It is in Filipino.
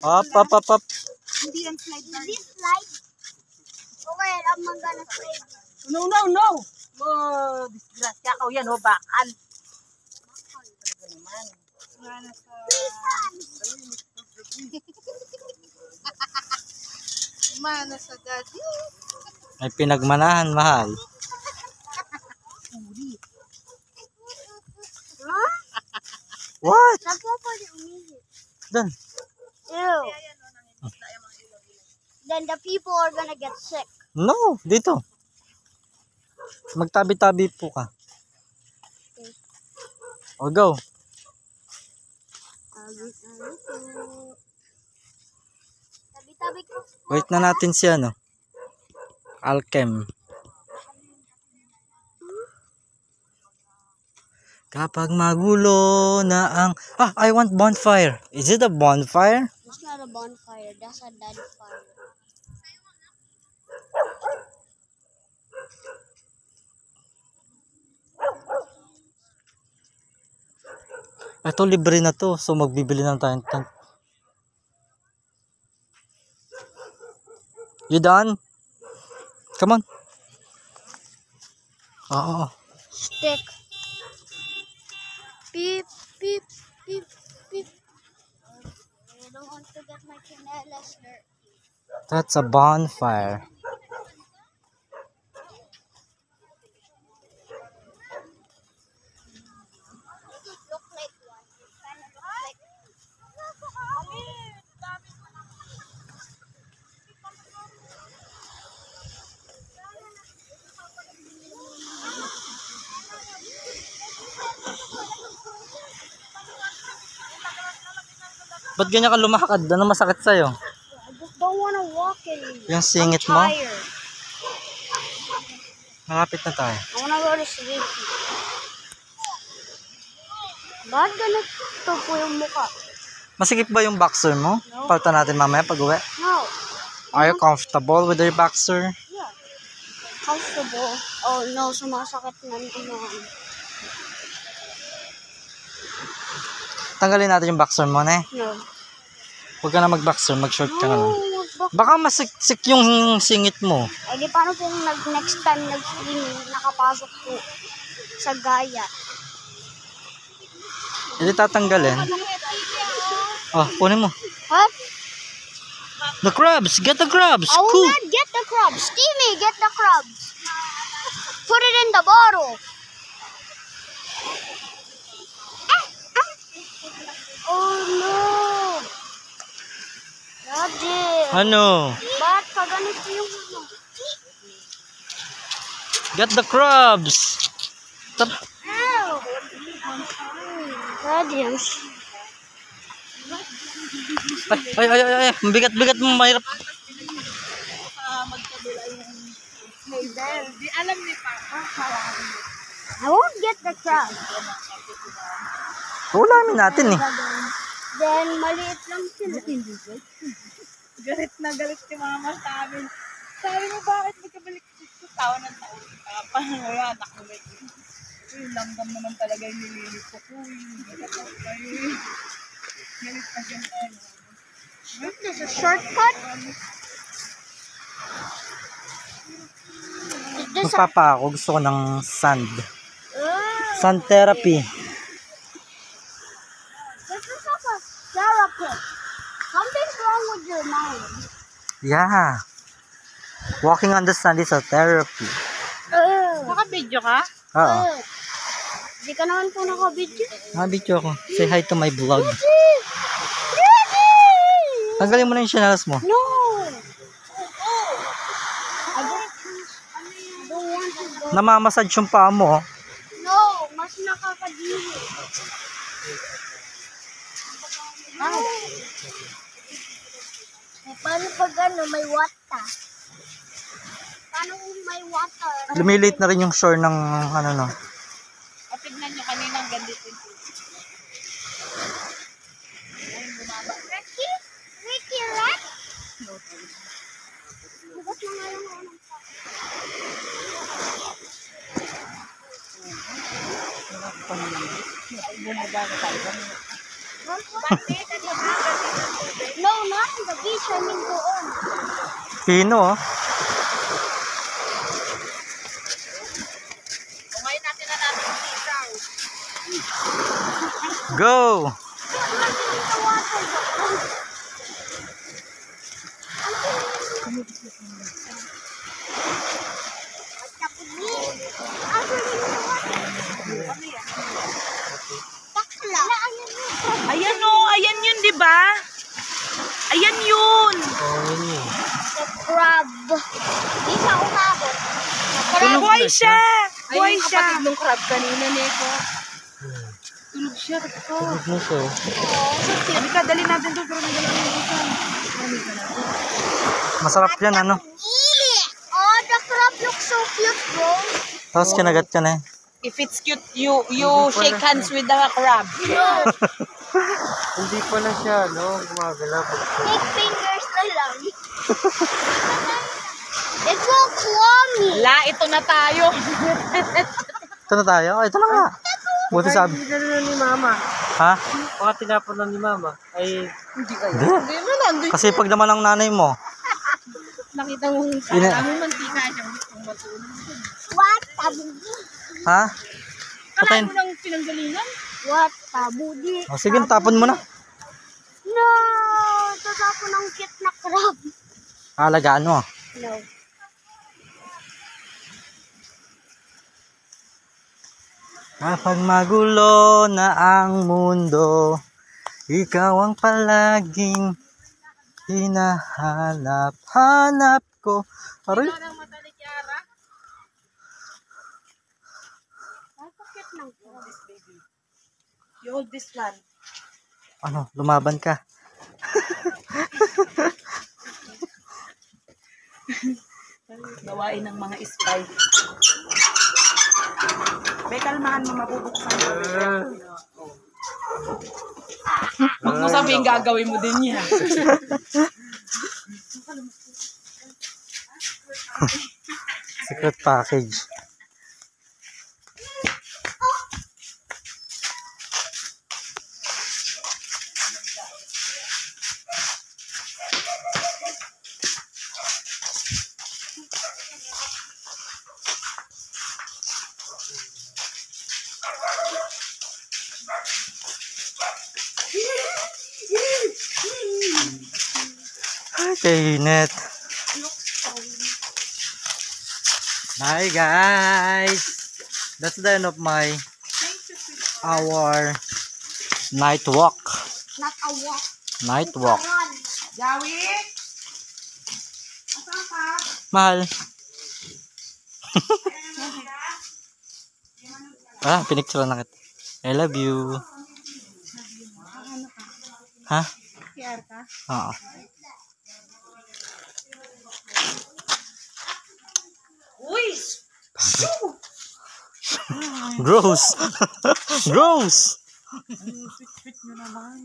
Up, up, up, up. Hindi yan slide guard. This slide? Okay, I'm gonna slide. No, no, no! Oh, disgrasya ka. Yan, oh, bakal. Talaga naman. Wala sa... Mana sa daddy. May pinagmanahan, mahal. Huh? What? Nagpapali umihi. Doon. Ew. Then the people are gonna get sick. No, dito. Magtabi-tabi po ka. O, go. Tabi-tabi ko. Wait na natin si ano. Alchem. Kapag magulo na ang... I want bonfire. Is it a bonfire? It's not a bonfire. That's a dead fire. Ito, libre na to. So, magbibili na tayo. You done? Come on. Oo. Stick. Beep, beep, beep, beep. I don't want to get my chinelas hurt. That's a bonfire. Look like one. Kind of look like. Ba't ganyan ka lumakad? Ano masakit sa'yo? I just don't want to walk anymore. Yung singit I'm mo? tired. Malapit na tayo. I want to go to sleep. Bakit ganito po yung mukha? Masikip ba yung boxer mo? No. Palta natin mamaya pag uwi. No. Are you comfortable with your boxer? Yeah. Comfortable. Oh no, sumasakit na naman. Tanggalin natin yung boxer mo, ne? No. Huwag ka na mag-boxer, mag-short ka na lang. No, Baka masiksik yung singit mo. eh di paano kung next time nag-swimming, nakapasok po sa gaya? Hindi tatanggalin. Oh, kunin mo. Huh? The crabs! Get the crabs! I will Cool! not get the crabs. Steamy, get the crabs. Put it in the bottle. Oh no. Daddy. Ano? Ba't pa ganito yung ano? Get the crabs! Tap. Ow. Daddy, I'm Ay. Bigat mo, mahirap. Di alam ni Papa. I won't get the crab. Ulamin natin eh. Then, maliit lang sila. Galit na galit si Mama sa amin. Sabi mo, bakit magkabalik dito? Tawa ng tawa si Papa. Wala, anak mo ba yun? Uy, langgam naman talaga yung nililit ko. Uy, galit na kayo. Galit na galit. There's a shortcut. There's a... Magpapa ako, gusto ko ng sand. Sand therapy. This is like a therapy. Something's wrong with your mind. Yeah. Walking on the sand is a therapy. Naka-video ka? Oo. Hindi ka naman po naka-video. Nabidyo ako. Say hi to my vlog. Tanggalin mo na yung channels mo. No! I don't want to go. Namamassage yung paa mo. No! Mas nakakadili. Paano pag ano, may water? Paano kung may water? Lumiliit na rin yung shore ng ano no. O, tignan nyo kaninang ganito. Ricky? Ricky, right? Bukas na nga yung ano. Bumaba na tayo. No, not swimming doon. Pino, oh. Kumain natin na natin isaw. Go! Ayan o, ayan yun, di ba? Ayan yun. Oh, yun. Crab. Di siya umabot. Buhay siya. Buhay Ay, yung siya. kapatid ng crab kanina, Neko. Tulog siya. Ko. Ano siya? Halika, dali natin doon. Pero may dala natin. Masarap yan, ano? Oh, the crab looks so cute, bro. Tapos kinagat ka na eh. If it's cute, you shake hands with the crab. Hindi pala siya, no? Gumagalaw. Take fingers na lang. It will claw me. La, ito na tayo. Ito na tayo? Oh, ito na nga. Buti sabi. Hindi na ni Mama. Ha? Baka tinapon na ni Mama. Ay, Hindi. Hindi mo nandun. Kasi pag naman ang nanay mo. Nakita mo, Ina- kami mantika siya. Gustong matulog. What? Tabudi. Ha? Kalahin Patayin. mo ng pinanggalingan? What? Tabudi. O sige, tapon mo na. No! Tatapon ng cute na crab. Alagaan mo. No. Kapag magulo na ang mundo, ikaw ang palaging hinahanap-hanap ko. Aray, Ang mata ni Kiara? Bakit ng crab? You hold this one. ano, lumaban ka. Gawain ng mga spy. Be, kalmahan mo, mabubuksan mo. Huwag mo sabihin gagawin mo din yan. Secret package. Okay, net. Bye guys. That's the end of our night walk. Not a walk. Night walk. Run. Jawi? Mahal. Pinicture na kita. I love you. Ha? Kiara ka? Oo. Uy! Gross. Gross. Sweet nyo naman.